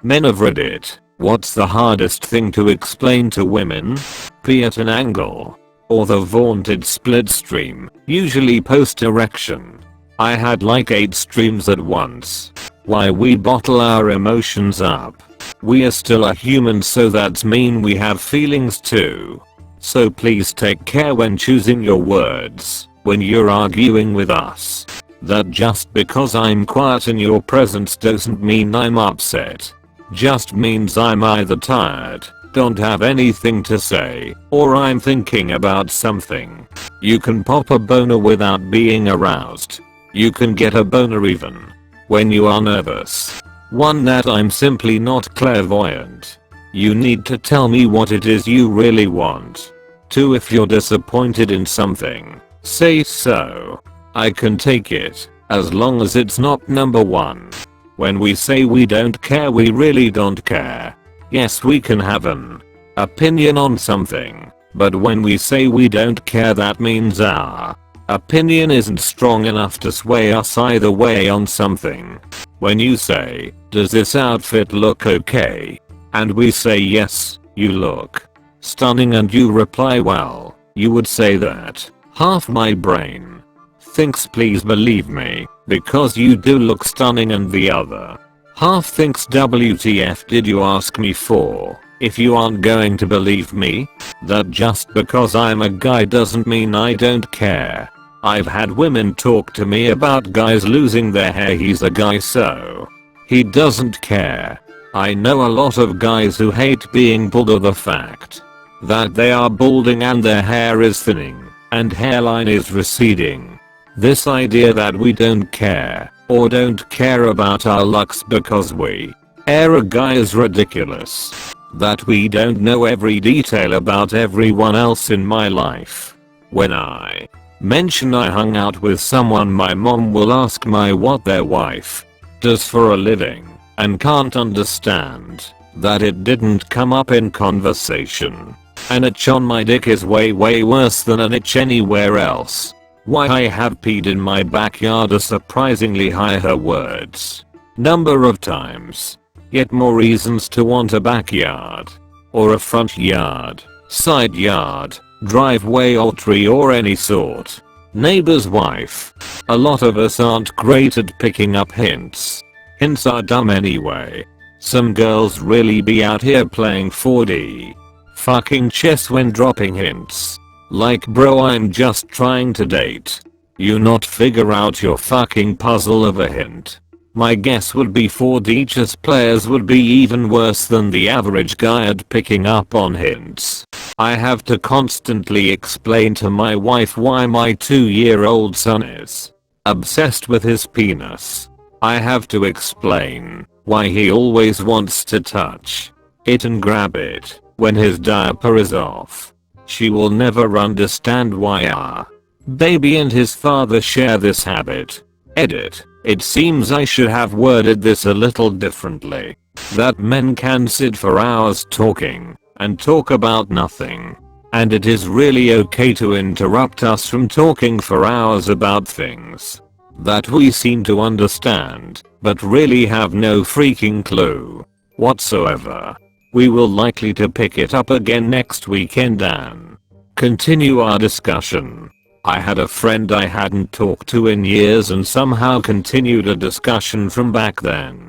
Men of Reddit, what's the hardest thing to explain to women? Pee at an angle. Or the vaunted split stream, usually post erection. I had like 8 streams at once. Why we bottle our emotions up. We are still a human, so that's mean we have feelings too. So please take care when choosing your words, when you're arguing with us. That just because I'm quiet in your presence doesn't mean I'm upset. Just means I'm either tired, don't have anything to say, or I'm thinking about something. You can pop a boner without being aroused. You can get a boner even when you are nervous. 1. That I'm simply not clairvoyant. You need to tell me what it is you really want. 2. If you're disappointed in something, say so. I can take it, as long as it's not number 1. When we say we don't care, we really don't care. Yes, we can have an opinion on something, but when we say we don't care, that means our opinion isn't strong enough to sway us either way on something. When you say, does this outfit look okay? And we say yes, you look stunning, and you reply well, you would say that. Half my brain thinks please believe me, because you do look stunning, and the other half thinks WTF did you ask me for, if you aren't going to believe me? That just because I'm a guy doesn't mean I don't care. I've had women talk to me about guys losing their hair. He's a guy, so he doesn't care. I know a lot of guys who hate being bald, or the fact that they are balding and their hair is thinning and hairline is receding. This idea that we don't care, or don't care about our looks because we are a guy, is ridiculous. That we don't know every detail about everyone else in my life. When I mention I hung out with someone, my mom will ask my what their wife does for a living, and can't understand that it didn't come up in conversation. An itch on my dick is way worse than an itch anywhere else. Why I have peed in my backyard are surprisingly high, her words. Number of times. Yet more reasons to want a backyard, or a front yard, side yard, driveway or tree or any sort. Neighbor's wife. A lot of us aren't great at picking up hints. Hints are dumb anyway. Some girls really be out here playing 4D fucking chess when dropping hints. Like, bro, I'm just trying to date you, not figure out your fucking puzzle of a hint. My guess would be 4D chess players would be even worse than the average guy at picking up on hints. I have to constantly explain to my wife why my 2-year-old son is obsessed with his penis. I have to explain why he always wants to touch it and grab it when his diaper is off. She will never understand why our baby and his father share this habit. Edit. It seems I should have worded this a little differently. That men can sit for hours talking and talk about nothing. And it is really okay to interrupt us from talking for hours about things that we seem to understand, but really have no freaking clue whatsoever. We will likely to pick it up again next weekend and continue our discussion. I had a friend I hadn't talked to in years and somehow continued a discussion from back then.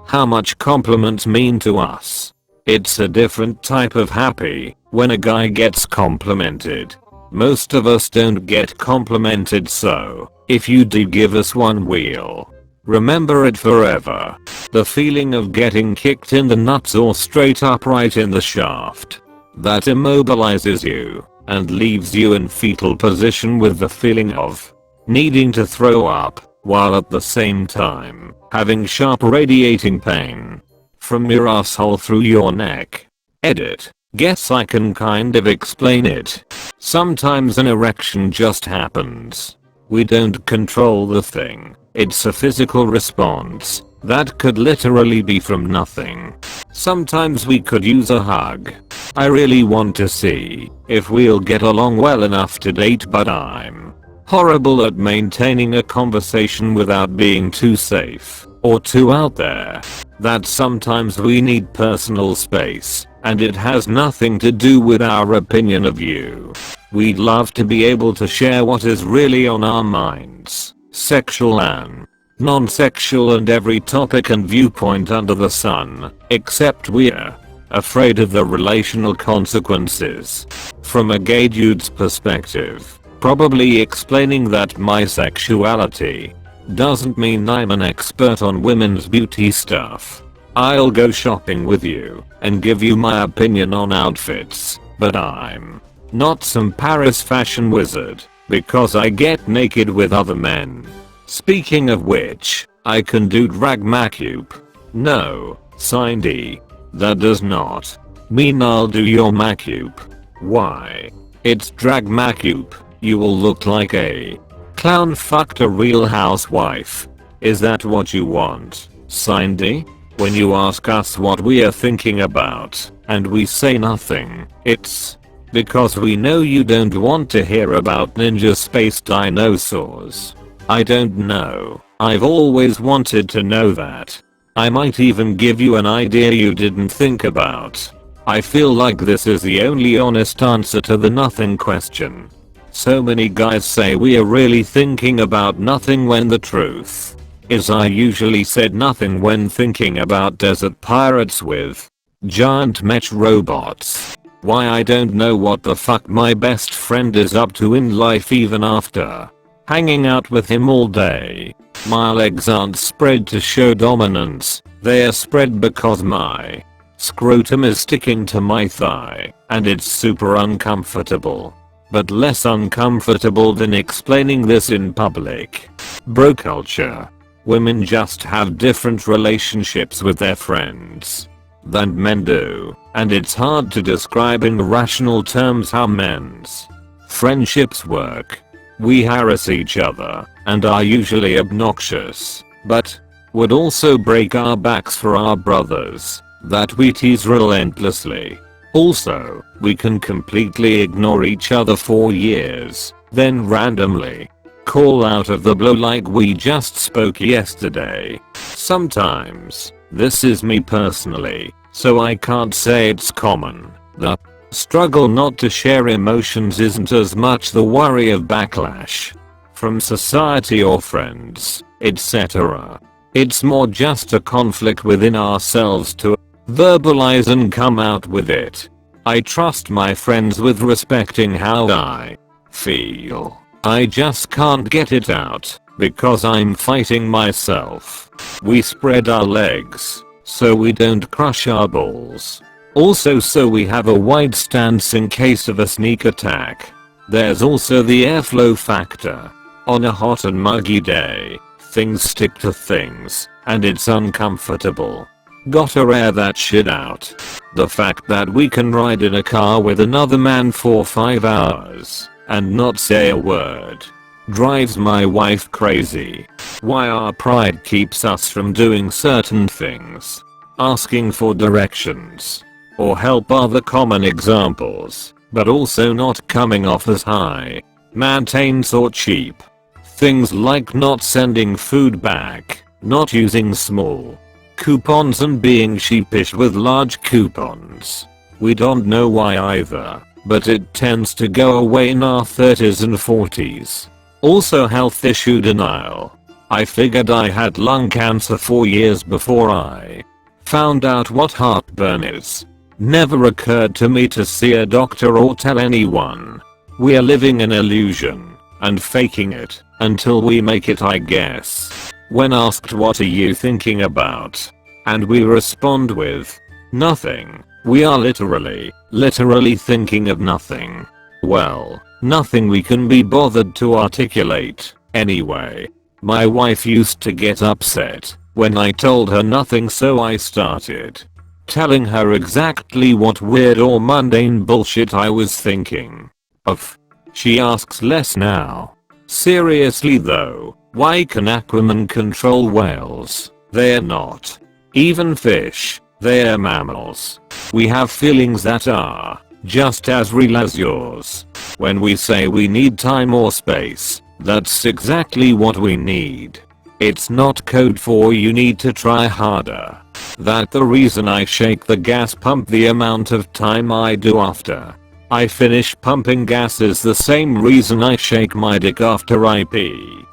How much compliments mean to us. It's a different type of happy when a guy gets complimented. Most of us don't get complimented, so if you do give us one, we'll remember it forever. The feeling of getting kicked in the nuts or straight up right in the shaft. That immobilizes you and leaves you in fetal position with the feeling of needing to throw up, while at the same time having sharp radiating pain from your asshole through your neck. Edit. Guess I can kind of explain it. Sometimes an erection just happens. We don't control the thing. It's a physical response that could literally be from nothing. Sometimes we could use a hug. I really want to see if we'll get along well enough to date, but I'm horrible at maintaining a conversation without being too safe or too out there. that sometimes we need personal space, and it has nothing to do with our opinion of you. We'd love to be able to share what is really on our minds, sexual and non-sexual, and every topic and viewpoint under the sun, except we're afraid of the relational consequences. From a gay dude's perspective, probably explaining that my sexuality doesn't mean I'm an expert on women's beauty stuff. I'll go shopping with you and give you my opinion on outfits, but I'm not some Paris fashion wizard because I get naked with other men. Speaking of which, I can do drag macup. No, Cindy. That does not mean I'll do your macup. Why? It's drag macup. You will look like a clown fucked a real housewife. Is that what you want, Cindy? When you ask us what we are thinking about, and we say nothing, it's because we know you don't want to hear about ninja space dinosaurs. I don't know. I've always wanted to know that. I might even give you an idea you didn't think about. I feel like this is the only honest answer to the nothing question. So many guys say we are really thinking about nothing when the truth is I usually said nothing when thinking about desert pirates with giant mech robots. Why I don't know what the fuck my best friend is up to in life even after hanging out with him all day. My legs aren't spread to show dominance, they are spread because my scrotum is sticking to my thigh, and it's super uncomfortable. But less uncomfortable than explaining this in public. Bro culture. Women just have different relationships with their friends than men do, and it's hard to describe in rational terms how men's friendships work. We harass each other and are usually obnoxious, but would also break our backs for our brothers that we tease relentlessly. Also, we can completely ignore each other for years, then randomly call out of the blue like we just spoke yesterday. Sometimes, this is me personally, so I can't say it's common. The struggle not to share emotions isn't as much the worry of backlash from society or friends, etc. It's more just a conflict within ourselves to verbalize and come out with it. I trust my friends with respecting how I feel. I just can't get it out because I'm fighting myself. We spread our legs so we don't crush our balls. Also so we have a wide stance in case of a sneak attack. There's also the airflow factor. On a hot and muggy day, things stick to things, and it's uncomfortable. Gotta air that shit out. The fact that we can ride in a car with another man for 5 hours and not say a word drives my wife crazy. Why our pride keeps us from doing certain things. Asking for directions or help are the common examples, but also not coming off as high maintenance or cheap. Things like not sending food back, not using small coupons, and being sheepish with large coupons. We don't know why either, but it tends to go away in our 30s and 40s. Also health issue denial. I figured I had lung cancer 4 years before I found out what heartburn is. Never occurred to me to see a doctor or tell anyone. We are living an illusion and faking it until we make it, I guess. When asked what are you thinking about, and we respond with nothing, we are literally thinking of nothing. Well, nothing we can be bothered to articulate. Anyway, my wife used to get upset when I told her nothing, so I started telling her exactly what weird or mundane bullshit I was thinking of. She asks less now. Seriously though, why can Aquaman control whales? They're not even fish, they're mammals. We have feelings that are just as real as yours. When we say we need time or space, that's exactly what we need. It's not code for you need to try harder. That the reason I shake the gas pump the amount of time I do after I finish pumping gas is the same reason I shake my dick after I pee.